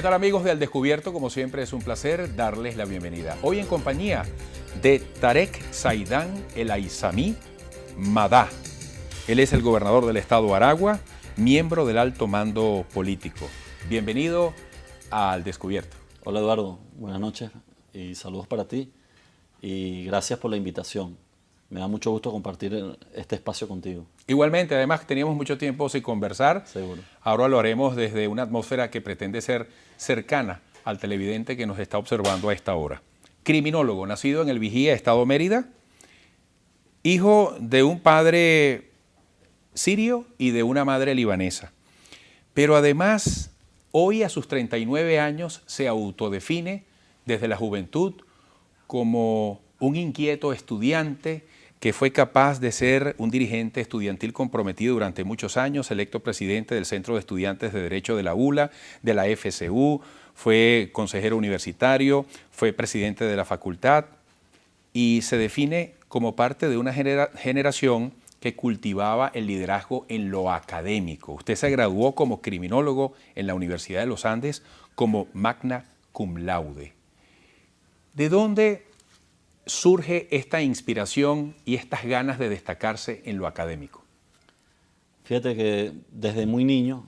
¿Qué tal, amigos de Al Descubierto? Como siempre es un placer darles la bienvenida. Hoy en compañía de Tarek Saidán El Aizami Madá. Él es el gobernador del estado Aragua, miembro del alto mando político. Bienvenido a Al Descubierto. Hola Eduardo, buenas noches y saludos para ti y gracias por la invitación. Me da mucho gusto compartir este espacio contigo. Igualmente, además teníamos mucho tiempo sin conversar. Seguro. Ahora lo haremos desde una atmósfera que pretende ser cercana al televidente que nos está observando a esta hora. Criminólogo, nacido en el Vigía, estado Mérida, hijo de un padre sirio y de una madre libanesa. Pero además, hoy a sus 39 años se autodefine desde la juventud como un inquieto estudiante que fue capaz de ser un dirigente estudiantil comprometido durante muchos años, electo presidente del Centro de Estudiantes de Derecho de la ULA, de la FCU, fue consejero universitario, fue presidente de la facultad y se define como parte de una generación que cultivaba el liderazgo en lo académico. Usted se graduó como criminólogo en la Universidad de los Andes como magna cum laude. ¿De dónde surge esta inspiración y estas ganas de destacarse en lo académico? Fíjate que desde muy niño,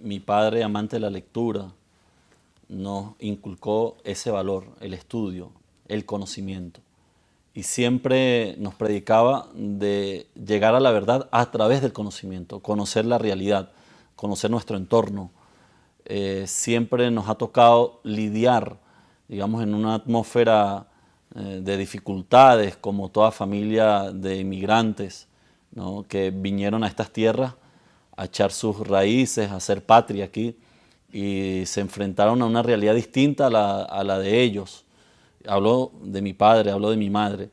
mi padre, amante de la lectura, nos inculcó ese valor, el estudio, el conocimiento. Y siempre nos predicaba de llegar a la verdad a través del conocimiento, conocer la realidad, conocer nuestro entorno. Siempre nos ha tocado lidiar, digamos, en una atmósfera de dificultades, como toda familia de inmigrantes, ¿no?, que vinieron a estas tierras a echar sus raíces, a hacer patria aquí, y se enfrentaron a una realidad distinta a la de ellos. Hablo de mi padre, hablo de mi madre,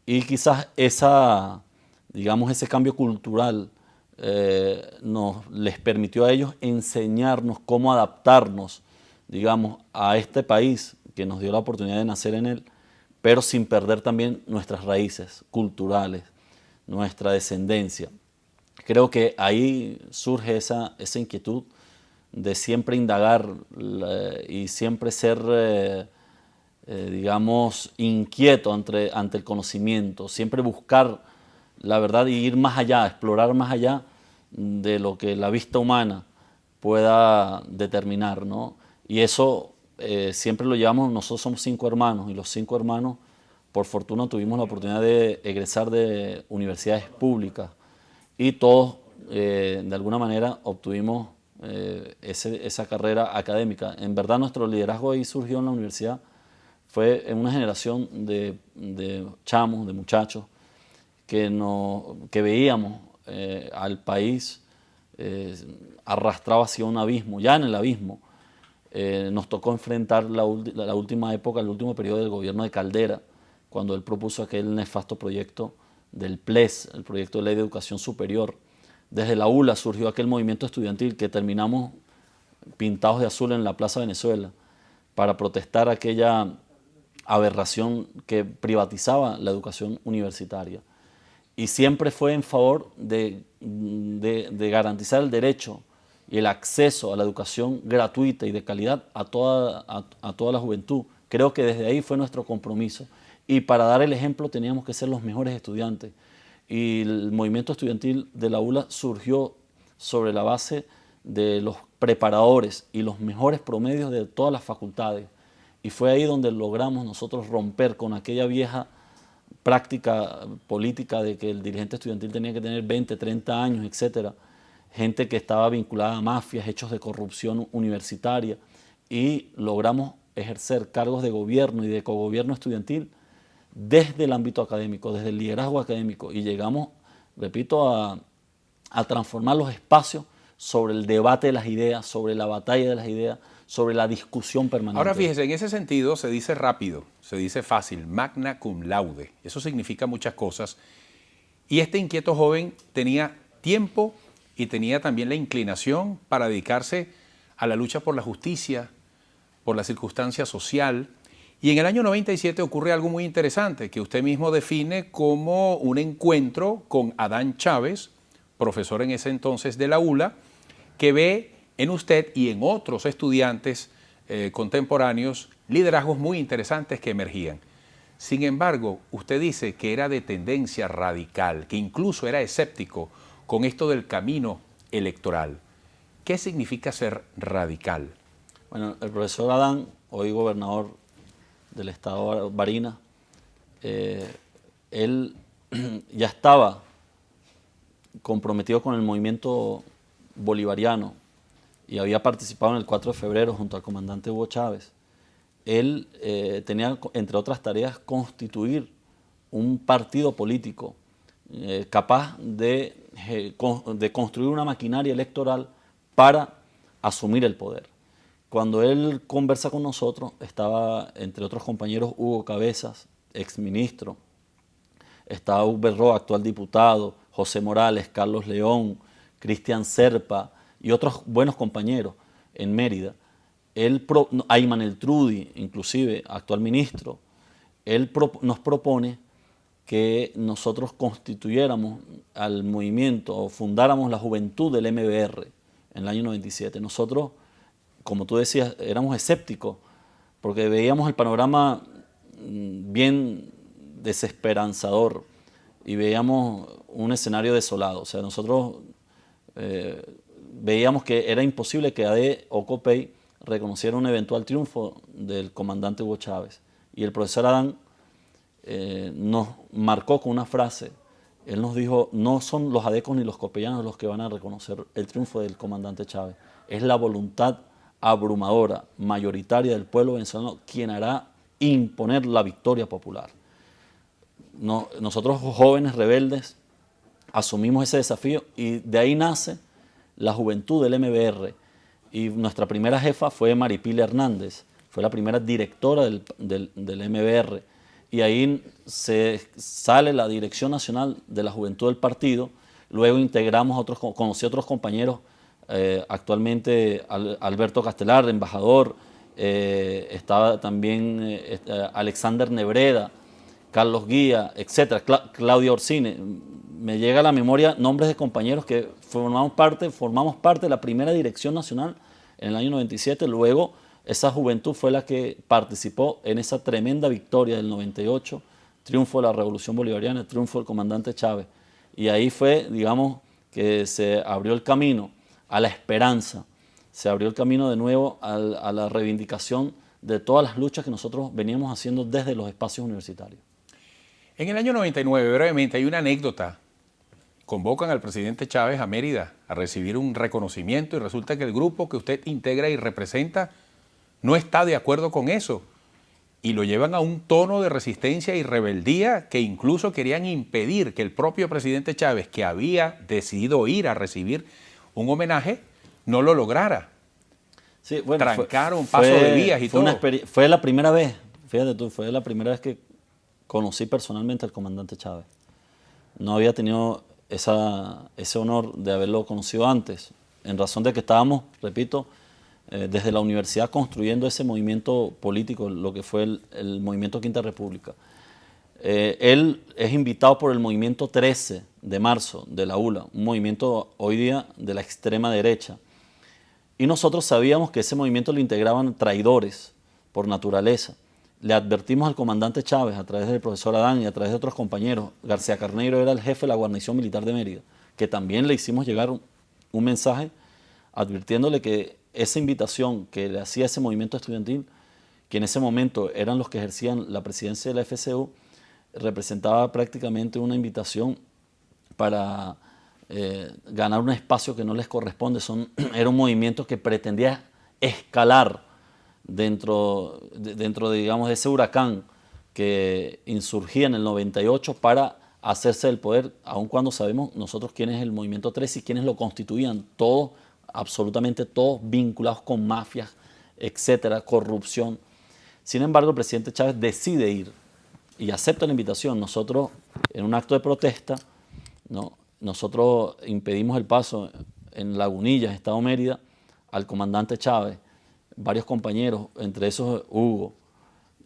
y quizás ese cambio cultural les permitió a ellos enseñarnos cómo adaptarnos, digamos, a este país que nos dio la oportunidad de nacer en él, pero sin perder también nuestras raíces culturales, nuestra descendencia. Creo que ahí surge esa inquietud de siempre indagar y siempre ser, digamos, inquieto ante el conocimiento, siempre buscar la verdad y ir más allá, explorar más allá de lo que la vista humana pueda determinar, ¿no? Y eso siempre lo llevamos. Nosotros somos 5 hermanos y los 5 hermanos, por fortuna, tuvimos la oportunidad de egresar de universidades públicas y todos de alguna manera obtuvimos esa carrera académica. En verdad nuestro liderazgo ahí surgió en la universidad, fue en una generación de chamos, de muchachos que veíamos al país arrastrado hacia un abismo, ya en el abismo. Nos tocó enfrentar la última época, el último periodo del gobierno de Caldera, cuando él propuso aquel nefasto proyecto del PLES, el proyecto de Ley de Educación Superior. Desde la ULA surgió aquel movimiento estudiantil que terminamos pintados de azul en la Plaza Venezuela para protestar aquella aberración que privatizaba la educación universitaria. Y siempre fue en favor de garantizar el derecho y el acceso a la educación gratuita y de calidad a toda la juventud. Creo que desde ahí fue nuestro compromiso. Y para dar el ejemplo teníamos que ser los mejores estudiantes. Y el movimiento estudiantil de la ULA surgió sobre la base de los preparadores y los mejores promedios de todas las facultades. Y fue ahí donde logramos nosotros romper con aquella vieja práctica política de que el dirigente estudiantil tenía que tener 20, 30 años, etcétera. Gente que estaba vinculada a mafias, hechos de corrupción universitaria, y logramos ejercer cargos de gobierno y de cogobierno estudiantil desde el ámbito académico, desde el liderazgo académico, y llegamos, repito, a transformar los espacios sobre el debate de las ideas, sobre la batalla de las ideas, sobre la discusión permanente. Ahora fíjese, en ese sentido se dice rápido, se dice fácil, magna cum laude. Eso significa muchas cosas. Y este inquieto joven tenía tiempo y tenía también la inclinación para dedicarse a la lucha por la justicia, por la circunstancia social. Y en el año 97 ocurre algo muy interesante que usted mismo define como un encuentro con Adán Chávez, profesor en ese entonces de la ULA, que ve en usted y en otros estudiantes contemporáneos, liderazgos muy interesantes que emergían. Sin embargo, usted dice que era de tendencia radical, que incluso era escéptico con esto del camino electoral. ¿Qué significa ser radical? Bueno, el profesor Adán, hoy gobernador del estado Barinas, él ya estaba comprometido con el movimiento bolivariano y había participado en el 4 de febrero junto al comandante Hugo Chávez. Él tenía, entre otras tareas, constituir un partido político capaz de construir una maquinaria electoral para asumir el poder. Cuando él conversa con nosotros, estaba, entre otros compañeros, Hugo Cabezas, exministro, estaba Hugo Berro, actual diputado, José Morales, Carlos León, Cristian Serpa y otros buenos compañeros en Mérida. Ayman El Trudi, inclusive, actual ministro, él nos propone que nosotros constituyéramos al movimiento o fundáramos la juventud del MBR en el año 97. Nosotros, como tú decías, éramos escépticos porque veíamos el panorama bien desesperanzador y veíamos un escenario desolado. O sea, nosotros veíamos que era imposible que AD o COPEI reconociera un eventual triunfo del comandante Hugo Chávez. Y el profesor Adán nos marcó con una frase. Él nos dijo, no son los adecos ni los copellanos los que van a reconocer el triunfo del comandante Chávez. Es la voluntad abrumadora, mayoritaria del pueblo venezolano quien hará imponer la victoria popular. Nosotros jóvenes rebeldes asumimos ese desafío y de ahí nace la juventud del MBR. Y nuestra primera jefa fue Maripili Hernández, fue la primera directora del MBR. Y ahí sale la Dirección Nacional de la Juventud del partido. Luego integramos conocí a otros compañeros, actualmente Alberto Castelar, embajador, estaba también Alexander Nebreda, Carlos Guía, etcétera, Claudia Orsine. Me llega a la memoria nombres de compañeros que formamos parte de la primera Dirección Nacional en el año 97. Luego esa juventud fue la que participó en esa tremenda victoria del 98, triunfo de la Revolución Bolivariana, triunfo del comandante Chávez. Y ahí fue, digamos, que se abrió el camino a la esperanza, se abrió el camino de nuevo a la reivindicación de todas las luchas que nosotros veníamos haciendo desde los espacios universitarios. En el año 99, brevemente, hay una anécdota. Convocan al presidente Chávez a Mérida a recibir un reconocimiento y resulta que el grupo que usted integra y representa no está de acuerdo con eso y lo llevan a un tono de resistencia y rebeldía que incluso querían impedir que el propio presidente Chávez, que había decidido ir a recibir un homenaje, no lo lograra. Sí, bueno, trancaron paso de vías y todo. Fue la primera vez, fíjate tú, fue la primera vez que conocí personalmente al comandante Chávez. No había tenido ese honor de haberlo conocido antes, en razón de que estábamos, repito, desde la universidad construyendo ese movimiento político, lo que fue el movimiento Quinta República. Él es invitado por el movimiento 13 de marzo de la ULA, un movimiento hoy día de la extrema derecha. Y nosotros sabíamos que ese movimiento lo integraban traidores por naturaleza. Le advertimos al comandante Chávez a través del profesor Adán y a través de otros compañeros. García Carneiro era el jefe de la guarnición militar de Mérida, que también le hicimos llegar un mensaje advirtiéndole que esa invitación que le hacía ese movimiento estudiantil, que en ese momento eran los que ejercían la presidencia de la FCU, representaba prácticamente una invitación para ganar un espacio que no les corresponde. Era un movimiento que pretendía escalar dentro digamos, de ese huracán que insurgía en el 98 para hacerse del poder, aun cuando sabemos nosotros quién es el movimiento 13 y quiénes lo constituían, todos, absolutamente todos vinculados con mafias, etcétera, corrupción. Sin embargo, el presidente Chávez decide ir y acepta la invitación. Nosotros, en un acto de protesta, nosotros impedimos el paso en Lagunillas, Estado Mérida, al comandante Chávez, varios compañeros, entre esos Hugo,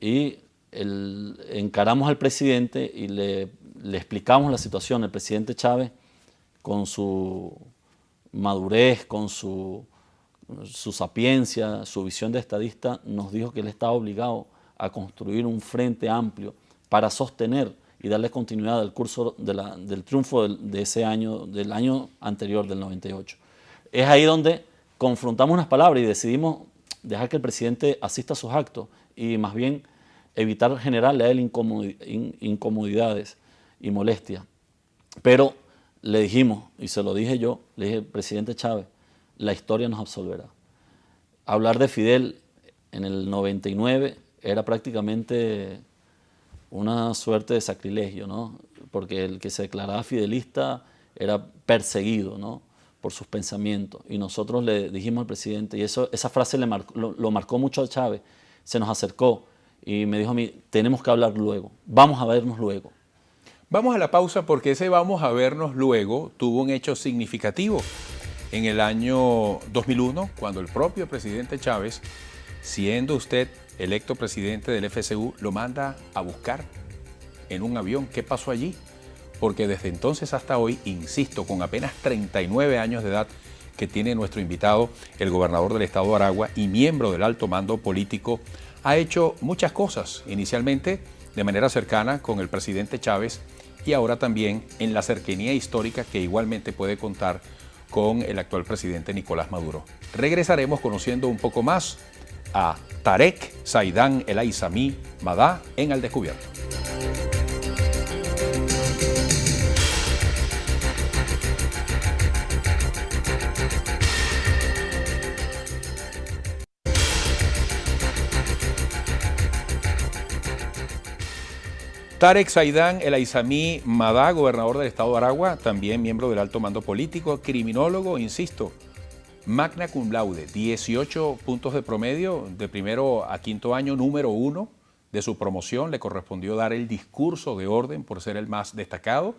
y encaramos al presidente y le explicamos la situación. El presidente Chávez, con su madurez, con su su sapiencia, su visión de estadista, nos dijo que él estaba obligado a construir un frente amplio para sostener y darle continuidad al curso del triunfo de ese año, del año anterior, del 98. Es ahí donde confrontamos unas palabras y decidimos dejar que el presidente asista a sus actos y más bien evitar generarle a él incomodidades y molestias. Pero le dijimos, y se lo dije yo, le dije, presidente Chávez, la historia nos absolverá. Hablar de Fidel en el 99 era prácticamente una suerte de sacrilegio, ¿no? Porque el que se declaraba fidelista era perseguido, ¿no?, por sus pensamientos. Y nosotros le dijimos al presidente, y esa frase lo marcó mucho a Chávez, se nos acercó y me dijo a mí, tenemos que hablar luego, vamos a vernos luego. Vamos a la pausa porque ese vamos a vernos luego tuvo un hecho significativo en el año 2001, cuando el propio presidente Chávez, siendo usted electo presidente del FCU, lo manda a buscar en un avión. ¿Qué pasó allí? Porque desde entonces hasta hoy, insisto, con apenas 39 años de edad que tiene nuestro invitado, el gobernador del estado de Aragua y miembro del alto mando político, ha hecho muchas cosas, inicialmente de manera cercana con el presidente Chávez y ahora también en la cercanía histórica que igualmente puede contar con el actual presidente Nicolás Maduro. Regresaremos conociendo un poco más a Tarek Zaidán El Aizami Madá en Al Descubierto. Tarek Zaidán El Aizami Madá, gobernador del estado de Aragua, también miembro del alto mando político, criminólogo, insisto, magna cum laude, 18 puntos de promedio, de primero a quinto año, número 1 de su promoción. Le correspondió dar el discurso de orden por ser el más destacado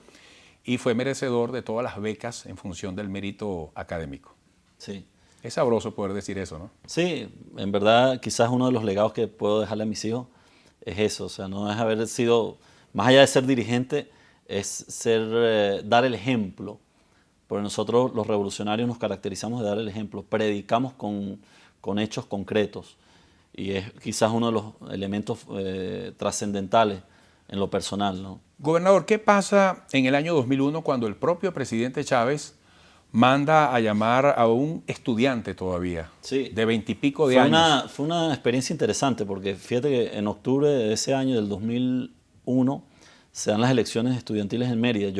y fue merecedor de todas las becas en función del mérito académico. Sí. Es sabroso poder decir eso, ¿no? Sí, en verdad quizás uno de los legados que puedo dejarle a mis hijos es eso, o sea, no es haber sido, más allá de ser dirigente, es dar el ejemplo. Porque nosotros los revolucionarios nos caracterizamos de dar el ejemplo, predicamos con hechos concretos y es quizás uno de los elementos trascendentales en lo personal, ¿no? Gobernador, ¿qué pasa en el año 2001 cuando el propio presidente Chávez manda a llamar a un estudiante todavía, sí, de 20 y pico de años? Fue una experiencia interesante porque fíjate que en octubre de ese año, del 2001, se dan las elecciones estudiantiles en Mérida.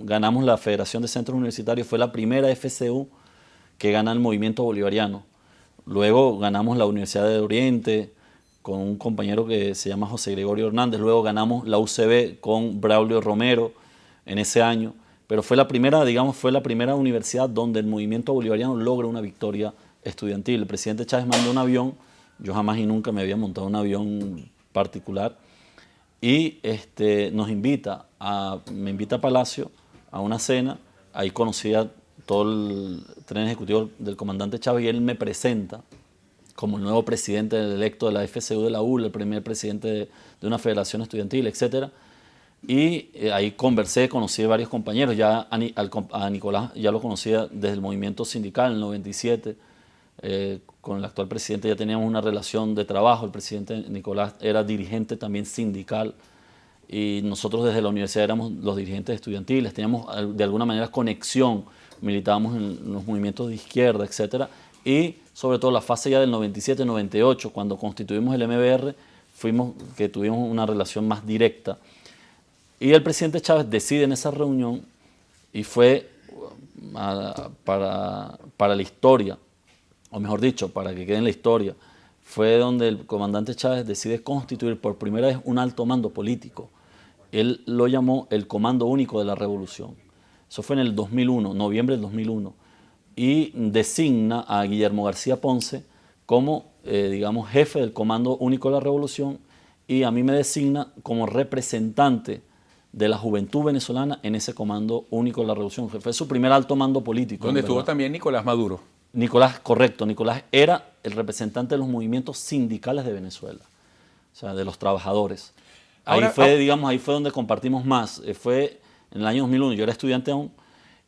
Ganamos la Federación de Centros Universitarios, fue la primera FCU que gana el movimiento bolivariano. Luego ganamos la Universidad de Oriente con un compañero que se llama José Gregorio Hernández. Luego ganamos la UCB con Braulio Romero en ese año. Pero fue la primera, digamos, fue la primera universidad donde el movimiento bolivariano logra una victoria estudiantil. El presidente Chávez mandó un avión, yo jamás y nunca me había montado un avión particular, y me invita a Palacio a una cena. Ahí conocía todo el tren ejecutivo del comandante Chávez y él me presenta como el nuevo presidente electo de la FCU de la ULA, el primer presidente de una federación estudiantil, etc. Y ahí conocí a varios compañeros. Ya a Nicolás ya lo conocía desde el movimiento sindical en el 97. Con el actual presidente ya teníamos una relación de trabajo. El presidente Nicolás era dirigente también sindical y nosotros desde la universidad éramos los dirigentes estudiantiles, teníamos de alguna manera conexión, militábamos en los movimientos de izquierda, etc. Y sobre todo la fase ya del 97-98, cuando constituimos el MBR, que tuvimos una relación más directa. Y el presidente Chávez decide en esa reunión, y fue para la historia, o mejor dicho, para que quede en la historia, fue donde el comandante Chávez decide constituir por primera vez un alto mando político. Él lo llamó el Comando Único de la Revolución. Eso fue en el 2001, noviembre del 2001. Y designa a Guillermo García Ponce como, digamos, jefe del Comando Único de la Revolución, y a mí me designa como representante de la juventud venezolana en ese Comando Único de la Revolución. Fue su primer alto mando político. Donde estuvo también Nicolás Maduro. Nicolás, correcto. Nicolás era el representante de los movimientos sindicales de Venezuela, o sea, de los trabajadores. Ahí fue donde compartimos más. Fue en el año 2001, yo era estudiante aún,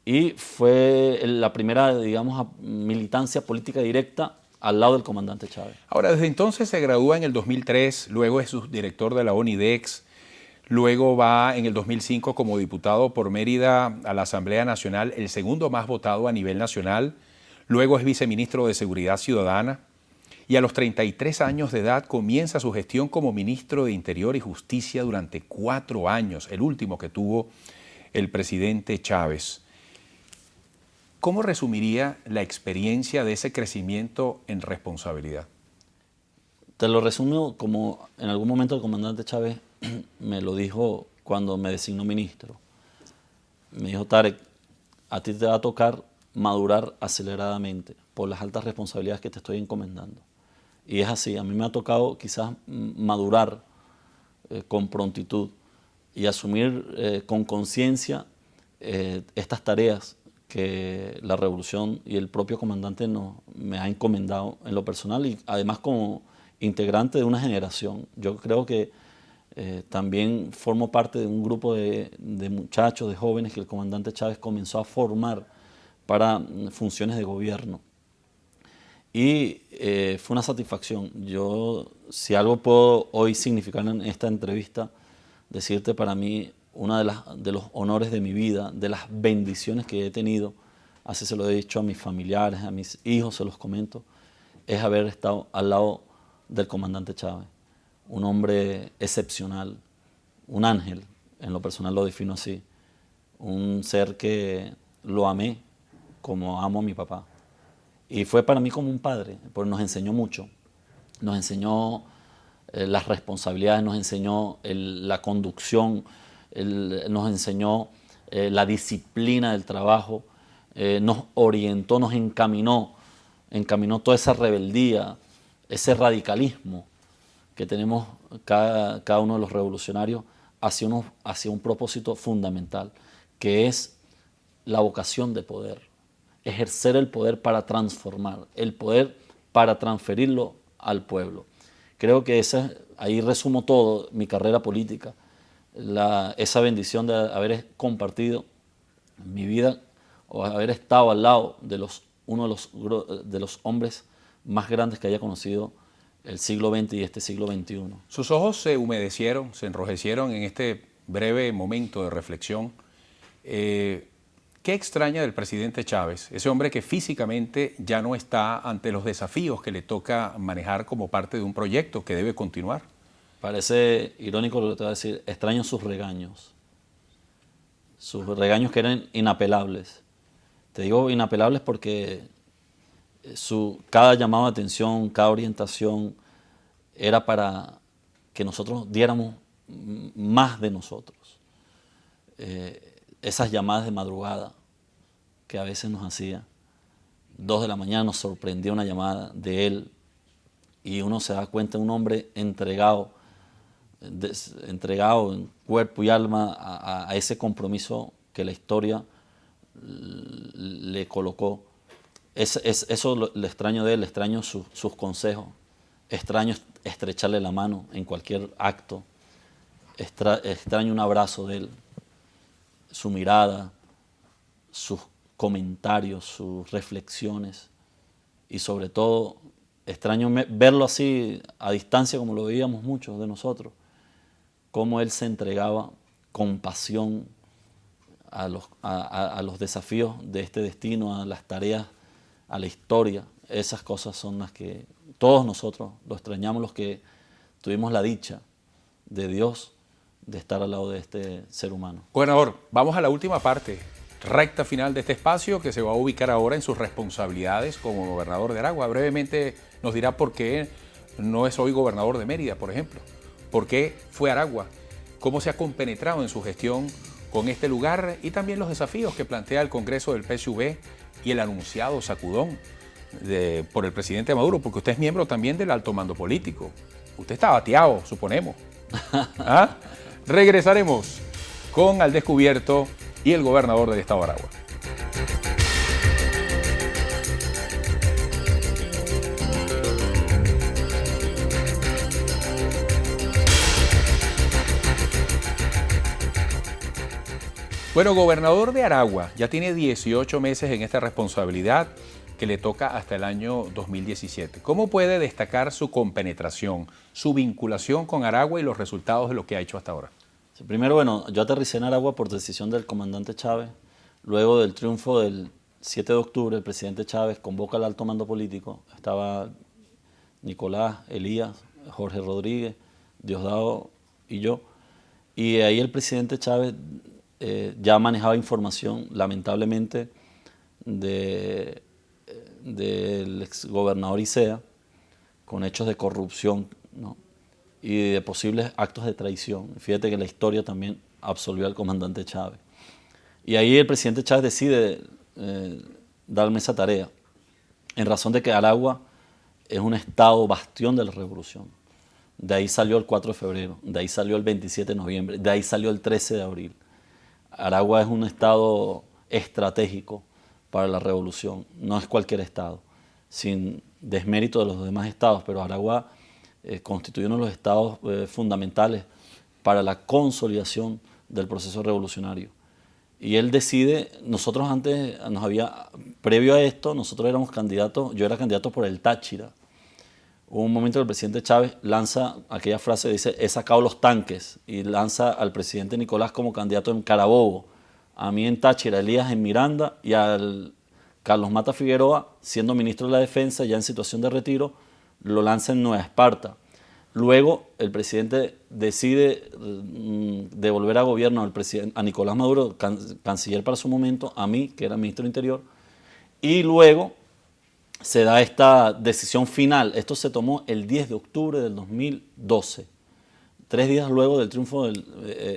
y fue la primera, digamos, militancia política directa al lado del comandante Chávez. Ahora, desde entonces se gradúa en el 2003, luego es subdirector de la ONIDEX, luego va en el 2005 como diputado por Mérida a la Asamblea Nacional, el segundo más votado a nivel nacional, luego es viceministro de Seguridad Ciudadana y a los 33 años de edad comienza su gestión como ministro de Interior y Justicia durante 4 años, el último que tuvo el presidente Chávez. ¿Cómo resumiría la experiencia de ese crecimiento en responsabilidad? Te lo resumo como en algún momento el comandante Chávez me lo dijo cuando me designó ministro. Me dijo: Tarek, a ti te va a tocar madurar aceleradamente por las altas responsabilidades que te estoy encomendando. Y es así, a mí me ha tocado quizás madurar con prontitud y asumir con conciencia estas tareas que la revolución y el propio comandante me ha encomendado en lo personal y además como integrante de una generación. Yo creo que también formo parte de un grupo de muchachos, de jóvenes que el comandante Chávez comenzó a formar para funciones de gobierno. Y fue una satisfacción. Yo, si algo puedo hoy significar en esta entrevista, decirte para mí uno de los honores de mi vida, de las bendiciones que he tenido, así se lo he dicho a mis familiares, a mis hijos, se los comento, es haber estado al lado del comandante Chávez. Un hombre excepcional, un ángel, en lo personal lo defino así, un ser que lo amé como amo a mi papá. Y fue para mí como un padre, porque nos enseñó mucho, nos enseñó las responsabilidades, nos enseñó la conducción, nos enseñó la disciplina del trabajo, nos orientó, nos encaminó toda esa rebeldía, ese radicalismo que tenemos cada uno de los revolucionarios hacia un propósito fundamental, que es la vocación de poder, ejercer el poder para transformar, el poder para transferirlo al pueblo. Creo que ahí resumo todo, mi carrera política, esa bendición de haber compartido mi vida o haber estado al lado de uno de los hombres más grandes que haya conocido el siglo XX y este siglo XXI. Sus ojos se humedecieron, se enrojecieron en este breve momento de reflexión. ¿Qué extraña del presidente Chávez, ese hombre que físicamente ya no está ante los desafíos que le toca manejar como parte de un proyecto que debe continuar? Parece irónico lo que te voy a decir, extraño sus regaños que eran inapelables. Te digo inapelables porque cada llamado de atención, cada orientación era para que nosotros diéramos más de nosotros. Esas llamadas de madrugada que a veces nos hacía, 2 de la mañana nos sorprendía una llamada de él y uno se da cuenta de un hombre entregado en cuerpo y alma a ese compromiso que la historia le colocó. Eso le extraño de él, extraño sus consejos, extraño estrecharle la mano en cualquier acto, extraño un abrazo de él, su mirada, sus comentarios, sus reflexiones y sobre todo extraño verlo así a distancia como lo veíamos muchos de nosotros, cómo él se entregaba con pasión a los desafíos de este destino, a las tareas, a la historia. Esas cosas son las que todos nosotros lo extrañamos, los que tuvimos la dicha de Dios de estar al lado de este ser humano. Gobernador, vamos a la última parte, recta final de este espacio que se va a ubicar ahora en sus responsabilidades como gobernador de Aragua. Brevemente nos dirá por qué no es hoy gobernador de Mérida, por ejemplo. ¿Por qué fue a Aragua? ¿Cómo se ha compenetrado en su gestión con este lugar? Y también los desafíos que plantea el Congreso del PSUV y el anunciado sacudón por el presidente Maduro, porque usted es miembro también del alto mando político. Usted está bateado, suponemos. ¿Ah? Regresaremos con Al Descubierto y el gobernador del estado de Aragua. Bueno, gobernador de Aragua, ya tiene 18 meses en esta responsabilidad que le toca hasta el año 2017. ¿Cómo puede destacar su compenetración, su vinculación con Aragua y los resultados de lo que ha hecho hasta ahora? Sí, primero, bueno, yo aterricé en Aragua por decisión del comandante Chávez. Luego del triunfo del 7 de octubre, el presidente Chávez convoca al alto mando político. Estaba Nicolás, Elías, Jorge Rodríguez, Diosdado y yo. Y ahí el presidente Chávez ya manejaba información, lamentablemente, del exgobernador Isea, con hechos de corrupción, ¿no? Y de posibles actos de traición. Fíjate que la historia también absolvió al comandante Chávez. Y ahí el presidente Chávez decide darme esa tarea, en razón de que Aragua es un estado bastión de la revolución. De ahí salió el 4 de febrero, de ahí salió el 27 de noviembre, de ahí salió el 13 de abril. Aragua es un estado estratégico para la revolución, no es cualquier estado, sin desmérito de los demás estados, pero Aragua constituye uno de los estados fundamentales para la consolidación del proceso revolucionario. Y él decide, nosotros antes previo a esto, nosotros éramos candidatos, yo era candidato por el Táchira. Hubo un momento que el presidente Chávez lanza aquella frase, dice, he sacado los tanques, y lanza al presidente Nicolás como candidato en Carabobo, a mí en Táchira, Elías en Miranda, y al Carlos Mata Figueroa, siendo ministro de la Defensa, ya en situación de retiro, lo lanza en Nueva Esparta. Luego el presidente decide devolver a gobierno a Nicolás Maduro, canciller para su momento, a mí, que era ministro del Interior, y luego se da esta decisión final. Esto se tomó el 10 de octubre del 2012, 3 días luego del triunfo, del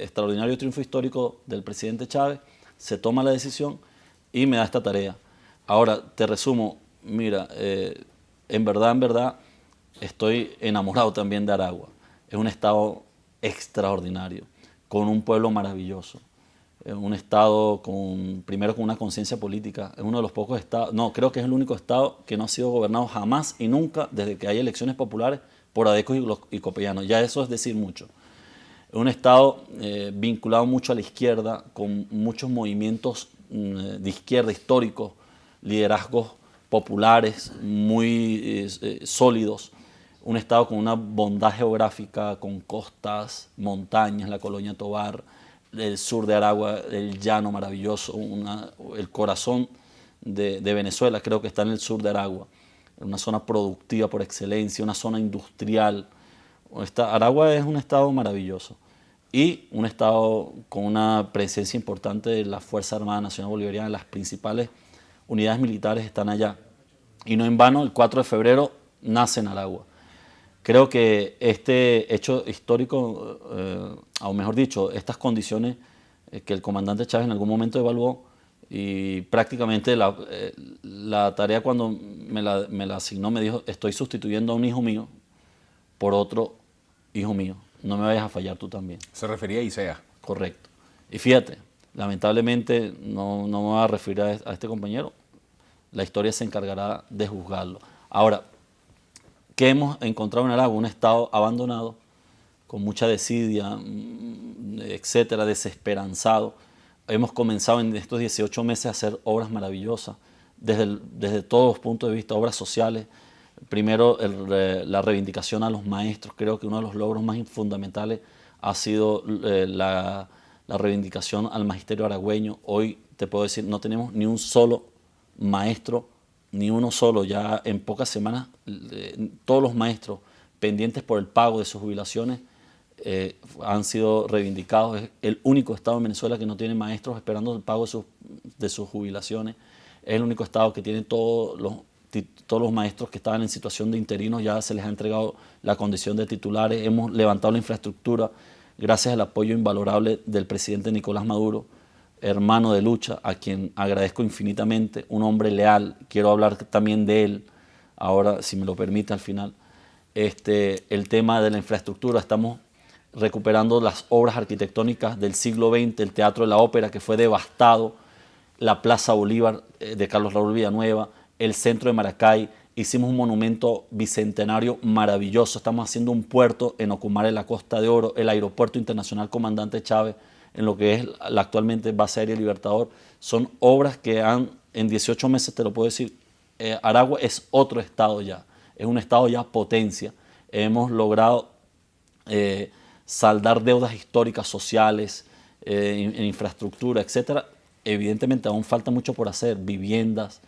extraordinario triunfo histórico del presidente Chávez, se toma la decisión y me da esta tarea. Ahora, te resumo, mira, en verdad, estoy enamorado también de Aragua. Es un estado extraordinario, con un pueblo maravilloso. Es un estado primero con una conciencia política. Es uno de los pocos estados, no, creo que es el único estado que no ha sido gobernado jamás y nunca desde que hay elecciones populares por adecos y copellanos. Ya eso es decir mucho. Es un estado vinculado mucho a la izquierda, con muchos movimientos de izquierda históricos, liderazgos populares muy sólidos. Un estado con una bondad geográfica, con costas, montañas, la colonia Tovar, el sur de Aragua, el llano maravilloso, el corazón de Venezuela, creo que está en el sur de Aragua, una zona productiva por excelencia, una zona industrial. Aragua es un estado maravilloso y un estado con una presencia importante de la Fuerza Armada Nacional Bolivariana. Las principales unidades militares están allá. Y no en vano, el 4 de febrero nace en Aragua. Creo que este hecho histórico, o mejor dicho, estas condiciones que el comandante Chávez en algún momento evaluó, y prácticamente la tarea cuando me la asignó me dijo, estoy sustituyendo a un hijo mío por otro hijo mío, no me vayas a fallar tú también. Se refería a Isea. Correcto. Y fíjate, lamentablemente no me voy a referir a este compañero, la historia se encargará de juzgarlo. Ahora, ¿qué hemos encontrado en Aragua? Un estado abandonado, con mucha desidia, etcétera, desesperanzado. Hemos comenzado en estos 18 meses a hacer obras maravillosas, desde todos los puntos de vista, obras sociales. Primero, la reivindicación a los maestros. Creo que uno de los logros más fundamentales ha sido la reivindicación al magisterio aragüeño. Hoy, te puedo decir, no tenemos ni un solo maestro, ni uno solo. Ya en pocas semanas, todos los maestros pendientes por el pago de sus jubilaciones han sido reivindicados. Es el único estado en Venezuela que no tiene maestros esperando el pago de sus jubilaciones. Es el único estado que tiene todos los maestros que estaban en situación de interinos, ya se les ha entregado la condición de titulares. Hemos levantado la infraestructura gracias al apoyo invalorable del presidente Nicolás Maduro, hermano de lucha, a quien agradezco infinitamente, un hombre leal. Quiero hablar también de él, ahora, si me lo permite, al final. El tema de la infraestructura, estamos recuperando las obras arquitectónicas del siglo XX, el Teatro de la Ópera, que fue devastado, la Plaza Bolívar de Carlos Raúl Villanueva, el centro de Maracay. Hicimos un monumento bicentenario maravilloso, estamos haciendo un puerto en Ocumare, la Costa de Oro, el Aeropuerto Internacional Comandante Chávez, en lo que es la actualmente Base Aérea Libertador. Son obras que en 18 meses, te lo puedo decir, Aragua es otro estado ya, es un estado ya potencia. Hemos logrado saldar deudas históricas, sociales, en infraestructura, etcétera. Evidentemente aún falta mucho por hacer, viviendas,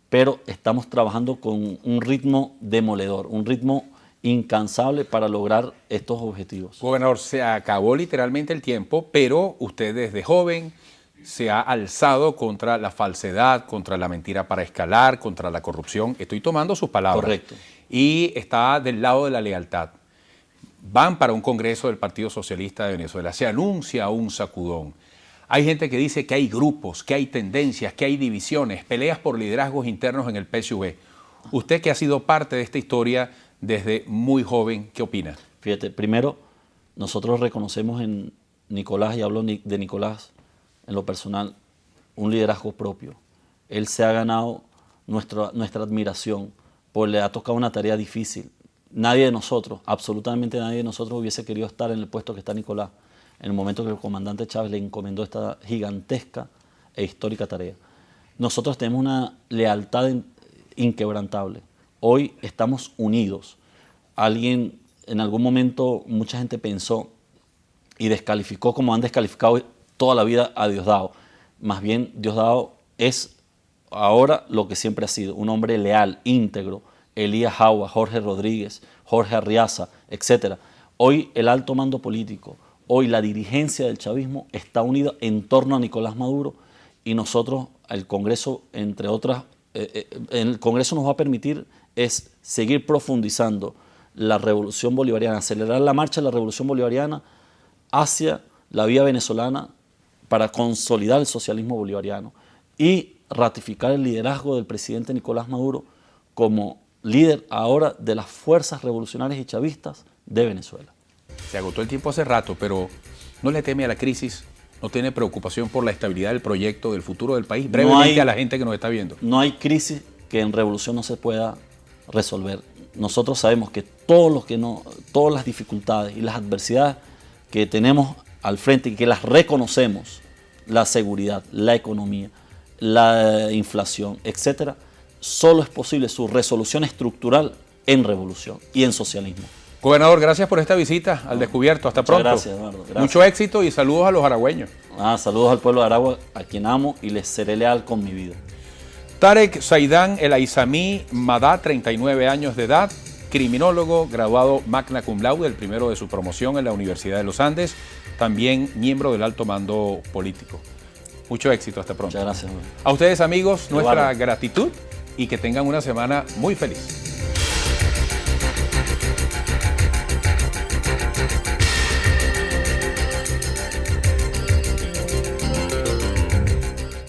pero estamos trabajando con un ritmo demoledor, un ritmo incansable para lograr estos objetivos. Gobernador, se acabó literalmente el tiempo, pero usted desde joven se ha alzado contra la falsedad, contra la mentira para escalar, contra la corrupción. Estoy tomando sus palabras. Correcto. Y está del lado de la lealtad. Van para un congreso del Partido Socialista de Venezuela. Se anuncia un sacudón. Hay gente que dice que hay grupos, que hay tendencias, que hay divisiones, peleas por liderazgos internos en el PSV. Usted que ha sido parte de esta historia desde muy joven, ¿qué opina? Fíjate, primero, nosotros reconocemos en Nicolás, y hablo de Nicolás en lo personal, un liderazgo propio. Él se ha ganado nuestra admiración, porque le ha tocado una tarea difícil. Nadie de nosotros, absolutamente nadie de nosotros hubiese querido estar en el puesto que está Nicolás en el momento que el comandante Chávez le encomendó esta gigantesca e histórica tarea. Nosotros tenemos una lealtad inquebrantable. Hoy estamos unidos. Alguien, en algún momento, mucha gente pensó y descalificó como han descalificado toda la vida a Diosdado. Más bien, Diosdado es ahora lo que siempre ha sido, un hombre leal, íntegro. Elías Jaua, Jorge Rodríguez, Jorge Arriaza, etc. Hoy el alto mando político, hoy la dirigencia del chavismo está unida en torno a Nicolás Maduro y nosotros, el Congreso, entre otras, el Congreso nos va a permitir es seguir profundizando la revolución bolivariana, acelerar la marcha de la revolución bolivariana hacia la vía venezolana para consolidar el socialismo bolivariano y ratificar el liderazgo del presidente Nicolás Maduro como líder ahora de las fuerzas revolucionarias y chavistas de Venezuela. Se agotó el tiempo hace rato, pero ¿no le teme a la crisis? ¿No tiene preocupación por la estabilidad del proyecto, del futuro del país? Brevemente a la gente que nos está viendo. No hay crisis que en revolución no se pueda resolver. Nosotros sabemos que todas las dificultades y las adversidades que tenemos al frente y que las reconocemos, la seguridad, la economía, la inflación, etcétera, solo es posible su resolución estructural en revolución y en socialismo. Gobernador, gracias por esta visita al Descubierto. Hasta pronto. Gracias, Eduardo. Gracias. Mucho éxito y saludos a los aragüeños. Saludos al pueblo de Aragua, a quien amo y les seré leal con mi vida. Tarek Saidán El Aizami Madá, 39 años de edad, criminólogo, graduado magna cum laude, el primero de su promoción en la Universidad de los Andes, también miembro del alto mando político. Mucho éxito, hasta pronto. Muchas gracias. A ustedes, amigos, nuestra Eduardo, gratitud y que tengan una semana muy feliz.